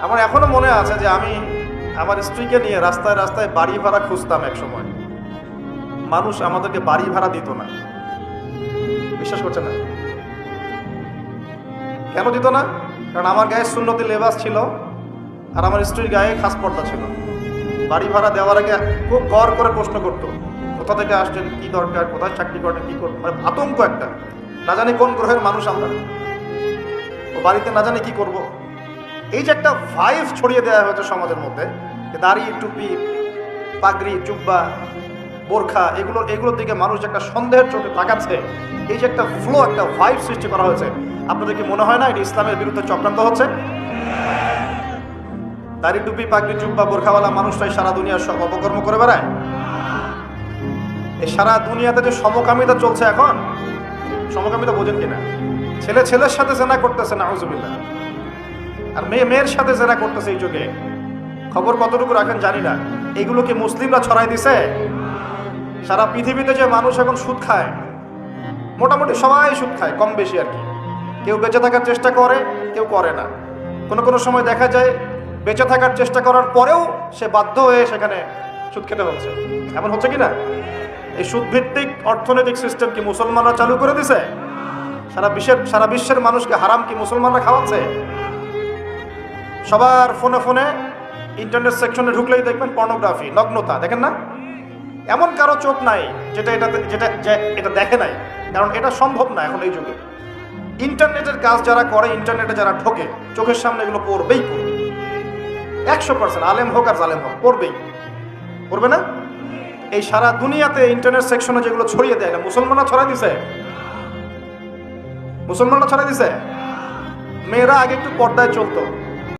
আমার এখনো মনে আছে যে আমি আমার স্ত্রীকে নিয়ে রাস্তায় রাস্তায় বাড়ি ভাড়া খুঁজতাম এক সময়। মানুষ আমাদেরকে বাড়ি ভাড়া দিত না। বিশ্বাস করছে না? কেন দিত না? কারণ আমার গায়ে সুন্নতি লেবাস ছিল আর আমার স্ত্রীর গায়ে খাস পর্দা ছিল। বাড়ি ভাড়া দেওয়ার আগে খুব গড় করে প্রশ্ন করতো, কোথা থেকে আসছেন, কি দরকার, কোথায় চাকরি করেন, কি করবেন, মানে আতঙ্ক একটা। না জানি কোন গ্রহের মানুষ আমরা, ও বাড়িতে না জানি কি করব। এই যে একটা ভাইব ছড়িয়ে দেওয়া হয়েছে সমাজের মধ্যে, দাড়ি, টুপি, পাগড়ি, জুব্বা, বোরখা, এগুলোর দিকে মানুষ একটা সন্দেহের চোখে তাকাচ্ছে। এই যে একটা ফ্লো, একটা ভাইব সৃষ্টি করা হয়েছে, আপনাদের কি মনে হয় না এটা ইসলামের বিরুদ্ধে চক্রান্ত হচ্ছে? দাড়ি, টুপি, পাগড়ি, জুব্বা, বোরখাওয়ালা মানুষটাই সারা দুনিয়ার সব অপকর্ম করে বেড়ায়। এই সারা দুনিয়াতে যে সমকামিতা চলছে এখন, সমকামিতা বোঝেন কিনা? ছেলে ছেলের সাথে জেনা করতেছে, নাউজুবিল্লাহ, আর মেয়ে মেয়ের সাথে জেনা করতেছে এই যুগে। খবর কতটুকু রাখেন জানি না। এগুলো কি মুসলিমরা ছড়াই দিছে? সারা পৃথিবীতে যে মানুষ এখন সুদ খায়, মোটামুটি সবাই সুদ খায়, কম বেশি আর কি। কেউ বেঁচে থাকার চেষ্টা করে, কেউ করে না। কোনো কোনো সময় দেখা যায় বেঁচে থাকার চেষ্টা করার পরেও সে বাধ্য হয়ে সেখানে সুদ খেতে হচ্ছে। এমন হচ্ছে কি না? এই সুদভিত্তিক অর্থনৈতিক সিস্টেম কি মুসলমানরা চালু করে দিছে? সারা বিশ্বের মানুষকে হারাম কি মুসলমানরা খাওয়াচ্ছে? সবার ফোনে ফোনে ইন্টারনেট সেকশনে ঢুকলেই দেখবেন পর্নোগ্রাফি, নগ্নতা, দেখেন না? এমন কারো চোখ নাই এটা দেখে নাই, কারণ এটা সম্ভব না এখন এই যুগে। ইন্টারনেটের কাজ যারা করে, ইন্টারনেটে যারা ঢোকে, চোখের সামনে এগুলো পড়বেই, 100%, আলেম হোক আর জালেম হোক, পড়বে না? এই সারা দুনিয়াতে ইন্টারনেট সেকশনে যেগুলো ছড়িয়ে দেয়, মুসলমানরা ছড়াই দিছে। মুসলমানরা ছড়াই দিছে। মেয়েরা আগে একটু পর্দায় চলতো,